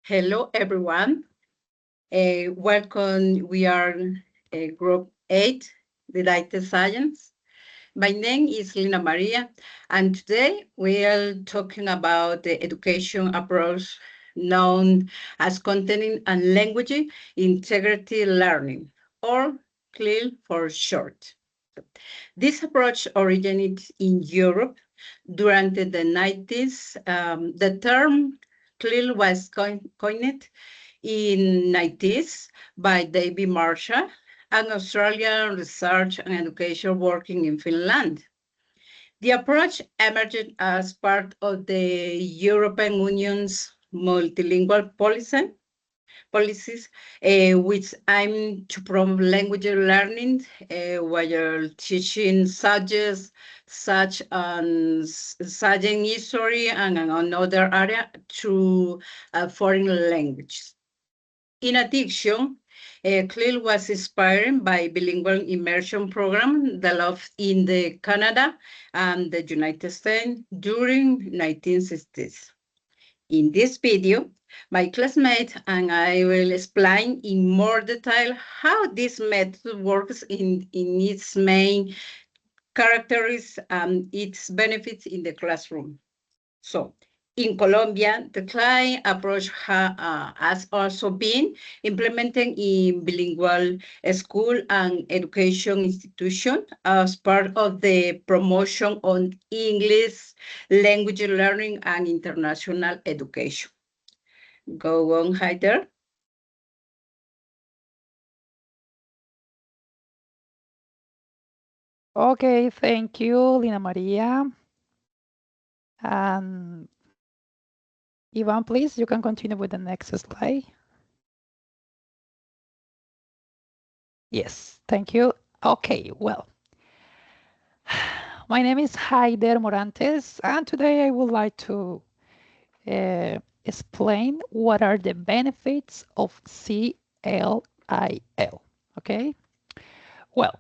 Hello, everyone. Welcome. We are Group 8, Didactic Science. My name is Lina Maria, and today we are talking about the education approach known as Content and Language Integrity Learning, or Clil for short. This approach originated in Europe during the 90s. The term Clil was coined in 90s by David Marshall, an Australian research and education working in Finland. The approach emerged as part of the European Union's multilingual policies, which aim to promote language learning while teaching subjects such as science, history, and another area through foreign languages. In addition, Clil was inspired by bilingual immersion program developed in the Canada and the United States during 1960s. In this video, my classmate and I will explain in more detail how this method works in its main characteristics and its benefits in the classroom. So, in Colombia, the client approach has also been implemented in bilingual school and education institution as part of the promotion on English language learning and international education. Go on, Heider. Okay, thank you, Lina Maria. And Ivan, please, you can continue with the next slide. Yes, thank you. Okay, well, my name is Heider Morantes, and today I would like to explain what are the benefits of CLIL. Okay, well,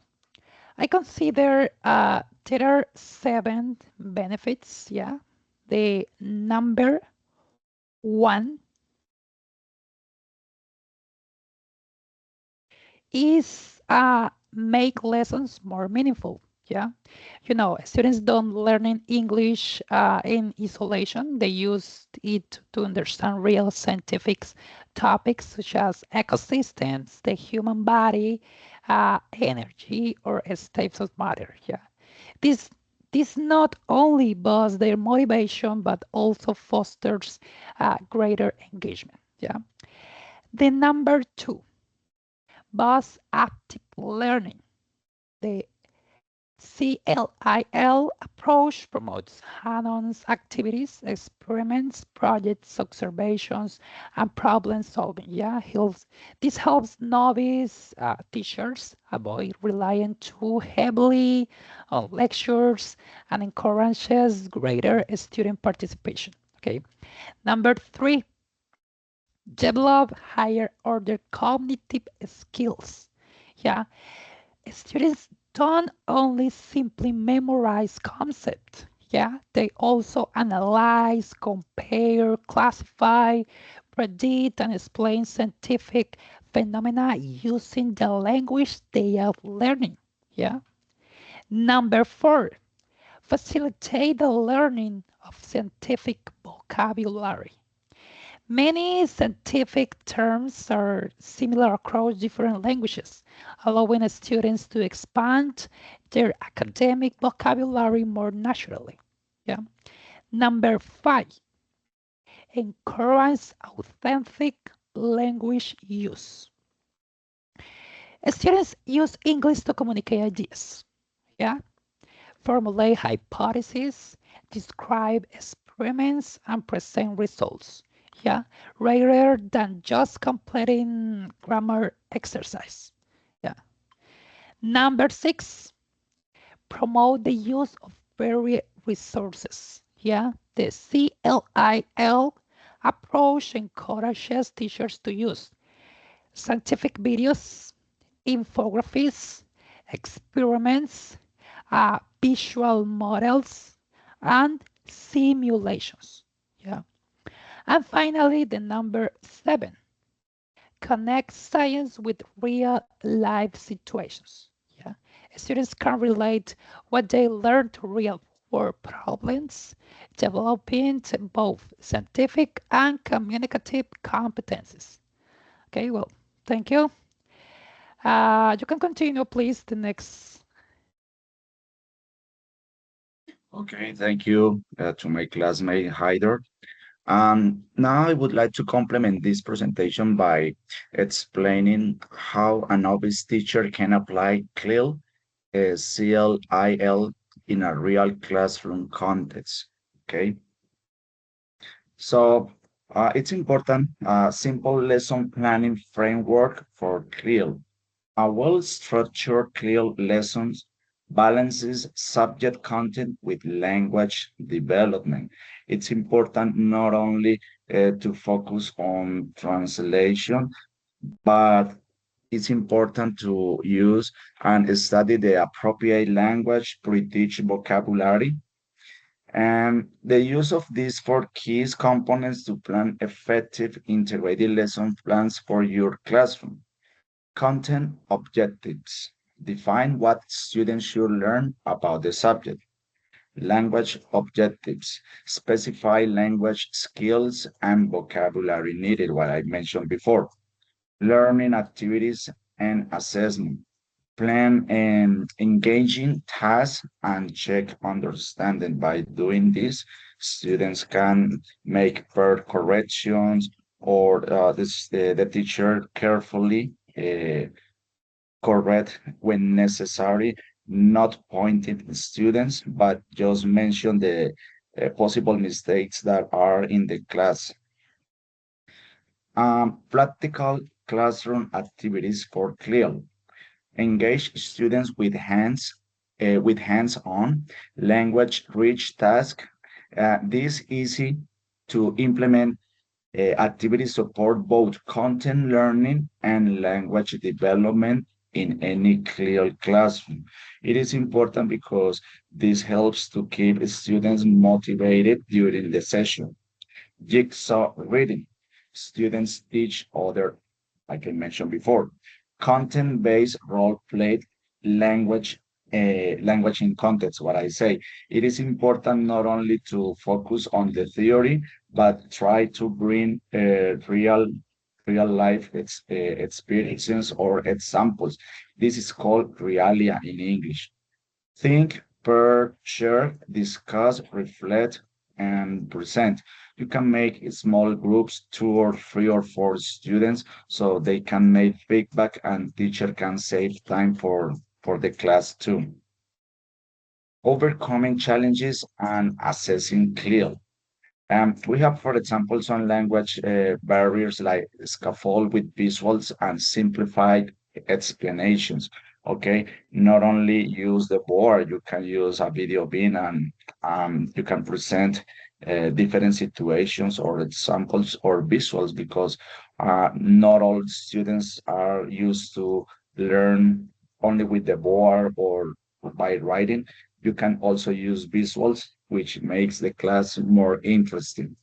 I consider there are 7 benefits. Yeah, the number 1 is make lessons more meaningful. Yeah, students don't learning English in isolation. They use it to understand real scientific topics such as ecosystems, the human body, energy, or states of matter. Yeah, this this not only boosts their motivation but also fosters greater engagement. Yeah, the number 2 boosts active learning. The CLIL approach promotes hands-on activities, experiments, projects, observations, and problem solving. Yeah, this helps novice teachers avoid relying too heavily on lectures and encourages greater student participation. Okay, number 3, develop higher order cognitive skills. Yeah, students don't only simply memorize concepts. Yeah, they also analyze, compare, classify, predict, and explain scientific phenomena using the language they are learning. Yeah. Number 4, facilitate the learning of scientific vocabulary. Many scientific terms are similar across different languages, allowing students to expand their academic vocabulary more naturally. Yeah. Number 5, encourage authentic language use. Students use English to communicate ideas, yeah, formulate hypotheses, describe experiments, and present results. Yeah, rather than just completing grammar exercise. Yeah. Number 6, promote the use of varied resources. Yeah, the CLIL approach encourages teachers to use scientific videos, infographics, experiments, visual models, and simulations. Yeah. And finally, the number 7, connect science with real life situations. Yeah. Students can relate what they learn to real world problems, developing both scientific and communicative competencies. Okay, well, thank you. You can continue, please, the next. Okay, thank you to my classmate Haider. Now I would like to complement this presentation by explaining how a novice teacher can apply Clil, CLIL, in a real classroom context. Okay, so it's important, simple lesson planning framework for Clil. A well-structured, clear lessons balances subject content with language development. It's important not only to focus on translation, but it's important to use and study the appropriate language, pre-teach vocabulary, and the use of these four keys components to plan effective integrated lesson plans for your classroom. Content objectives define what students should learn about the subject. Language objectives specify language skills and vocabulary needed, what I mentioned before. Learning activities and assessment. Plan and engaging tasks and check understanding. By doing this, students can make pair corrections or the teacher carefully correct when necessary, not pointing students, but just mention the possible mistakes that are in the class. Practical classroom activities for CLIL. Engage students with hands-on, language-rich tasks. This easy to implement activities support both content learning and language development in any clear classroom. It is important because this helps to keep students motivated during the session. Jigsaw reading. Students teach other, like I mentioned before, content-based role-played language, language in context, what I say. It is important not only to focus on the theory, but try to bring real life experiences or examples. This is called realia in English. Think, pair, share, discuss, reflect, and present. You can make small groups, 2 or 3 or 4 students, so they can make feedback and teacher can save time for the class too. Overcoming challenges and assessing clearly. We have, for example, some language barriers like scaffold with visuals and simplified explanations. Okay, not only use the board, you can use a video bin and you can present different situations or examples or visuals because not all students are used to learn only with the board or by writing. You can also use visuals, which makes the class more interesting.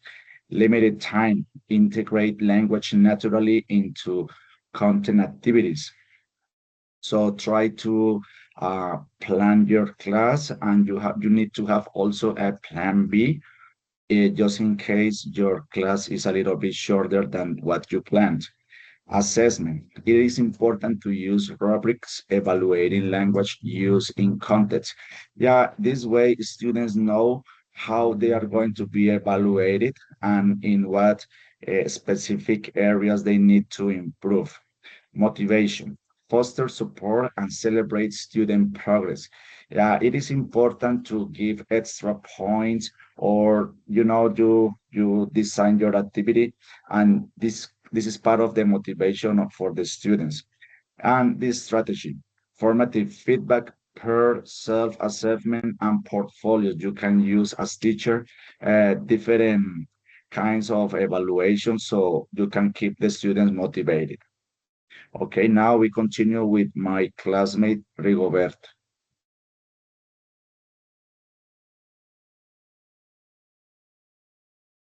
Limited time, integrate language naturally into content activities. So try to plan your class, and you need to have also a plan B, just in case your class is a little bit shorter than what you planned. Assessment. It is important to use rubrics evaluating language use in context. Yeah, this way students know how they are going to be evaluated and in what specific areas they need to improve. Motivation. Foster support and celebrate student progress. Yeah, it is important to give extra points or you design your activity and this is part of the motivation for the students. And this strategy, formative feedback per self-assessment and portfolio. You can use as teacher different kinds of evaluation so you can keep the students motivated. Okay, now we continue with my classmate Rigobert.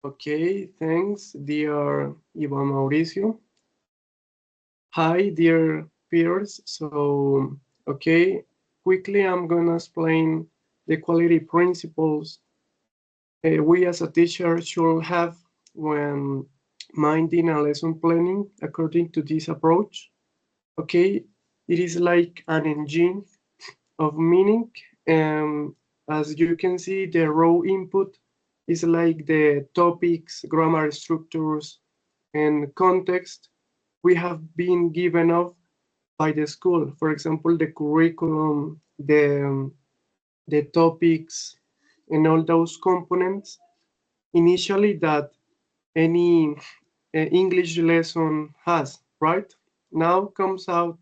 Okay, thanks, dear Ivan Mauricio. Hi, dear peers. So, okay, quickly I'm gonna explain the quality principles we as a teacher should have when minding a lesson planning according to this approach. Okay, it is like an engine of meaning. As you can see, the raw input is like the topics, grammar structures, and context we have been given of by the school. For example, the curriculum, the topics, and all those components initially that any English lesson has, right? Now comes out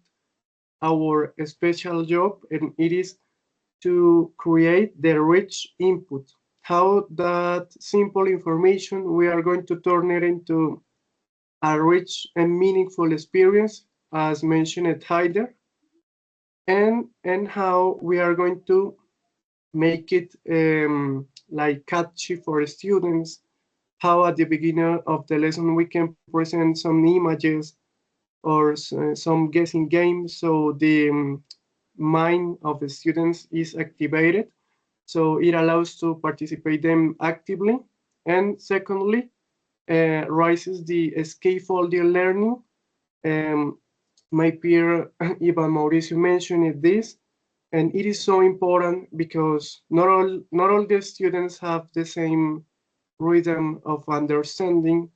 our special job, and it is to create the rich input. How that simple information we are going to turn it into a rich and meaningful experience, as mentioned at Heider, and how we are going to make it like catchy for students. How at the beginning of the lesson we can present some images or some guessing games, so the mind of the students is activated, so it allows to participate them actively. And secondly, rises the scaffolding learning. um, my peer Ivan Mauricio mentioned this, and it is so important because not all the students have the same rhythm of understanding,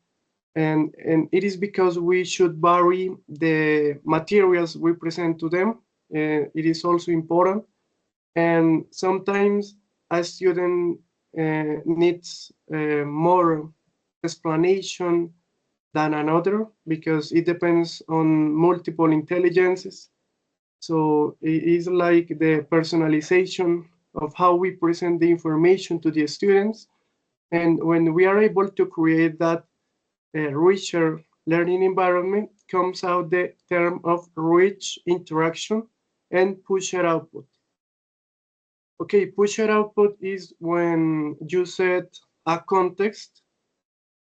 and it is because we should vary the materials we present to them. It is also important, and sometimes a student needs more explanation than another because it depends on multiple intelligences. So it is like the personalization of how we present the information to the students. And when we are able to create that richer learning environment, comes out the term of rich interaction and pusher output. Okay, pusher output is when you set a context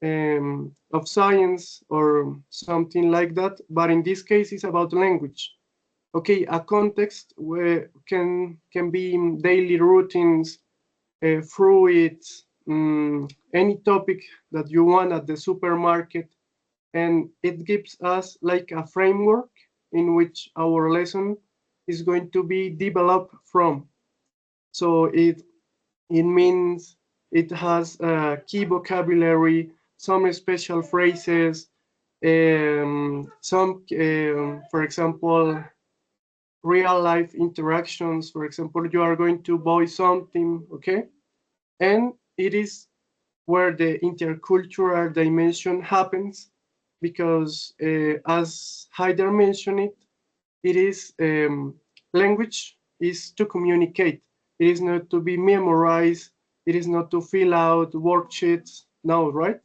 of science or something like that, but in this case, it's about language. Okay, a context where can be daily routines, fruits, any topic that you want at the supermarket, and it gives us like a framework in which our lesson is going to be developed from. So it means it has a key vocabulary, some special phrases, some, for example, real life interactions. For example, you are going to buy something, okay? And it is where the intercultural dimension happens because, as Haider mentioned it is language is to communicate. It is not to be memorized. It is not to fill out worksheets. No, right?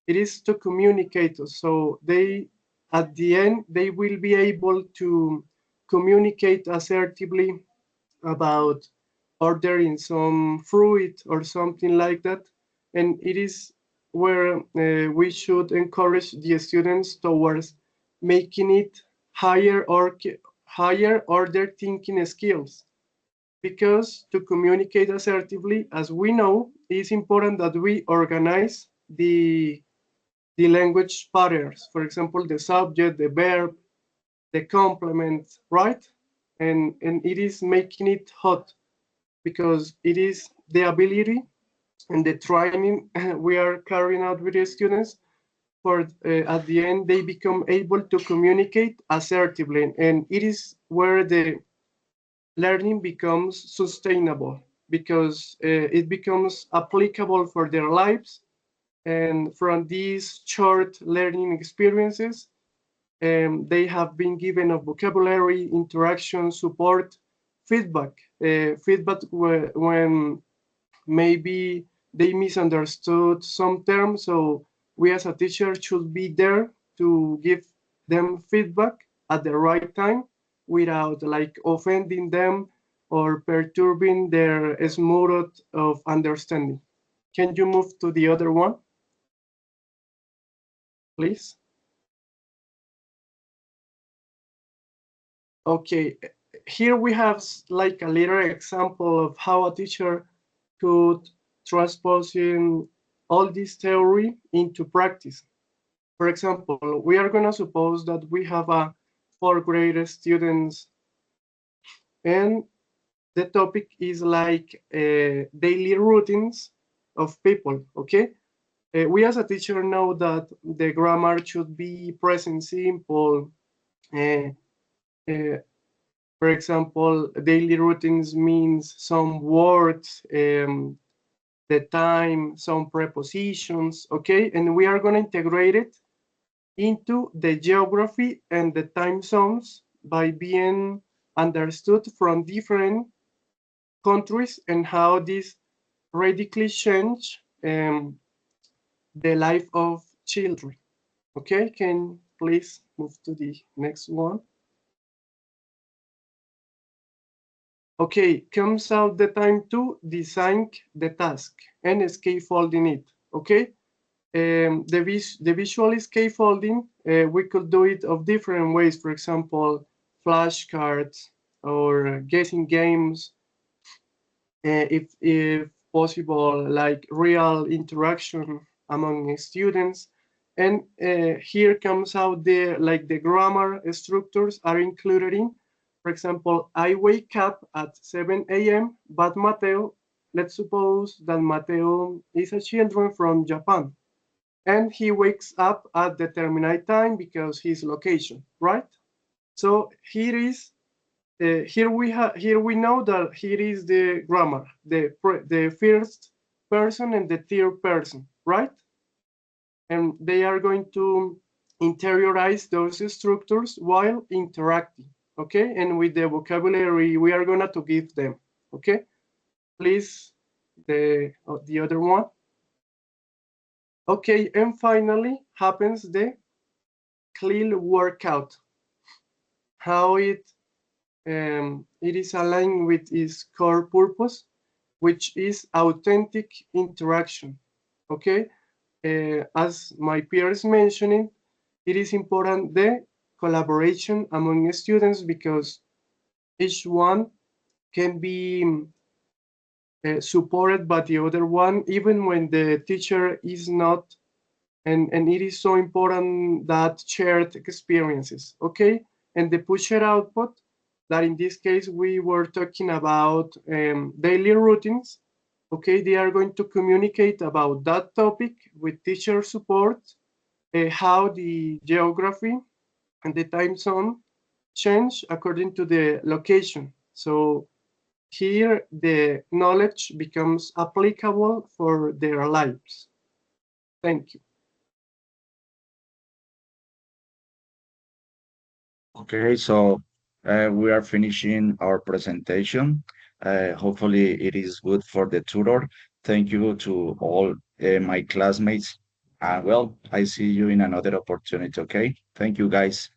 It is to communicate. So they, at the end, they will be able to communicate assertively about ordering some fruit or something like that. And it is where we should encourage the students towards making it higher or higher order thinking skills. Because to communicate assertively, as we know, it is important that we organize the language patterns. For example, the subject, the verb, the complement, right? And it is making it hot because it is the ability and the training we are carrying out with the students for at the end they become able to communicate assertively, and it is where the learning becomes sustainable because it becomes applicable for their lives. And from these short learning experiences, they have been given a vocabulary, interaction, support, feedback. Feedback when maybe they misunderstood some terms. So we as a teacher should be there to give them feedback at the right time without like offending them or perturbing their smooth of understanding. Can you move to the other one? please. Okay, here we have like a little example of how a teacher could transpose in all this theory into practice. For example, we are going to suppose that we have a fourth grade students and the topic is like daily routines of people, okay? We as a teacher know that the grammar should be present simple. Uh, uh, for example, daily routines means some words, the time, some prepositions, okay? And we are going to integrate it into the geography and the time zones by being understood from different countries and how this radically change the life of children. Okay, can please move to the next one. Okay, comes out the time to design the task and scaffolding it. Okay, the visual scaffolding, we could do it of different ways. For example, flashcards or guessing games, if possible, like real interaction among students. And here comes out the grammar structures are included in. For example, I wake up at 7 a.m., but Mateo, let's suppose that Mateo is a children from Japan, and he wakes up at determinate time because his location, right? So here we know that here is the grammar, the first person and the third person, right? And they are going to interiorize those structures while interacting, okay? And with the vocabulary we are gonna to give them, okay? Please, the other one. Okay, and finally happens the Clil workout, how it is aligned with its core purpose, which is authentic interaction. Okay, as my peers mentioning, it is important the collaboration among students because each one can be supported by the other one, even when the teacher is not. And it is so important that shared experiences, okay? And the pusher output, that in this case we were talking about daily routines, okay? They are going to communicate about that topic with teacher support, how the geography and the time zone change according to the location. So here the knowledge becomes applicable for their lives. Thank you. Okay, so we are finishing our presentation. Hopefully, it is good for the tutor. Thank you to all my classmates. And well, I see you in another opportunity. Okay, thank you, guys.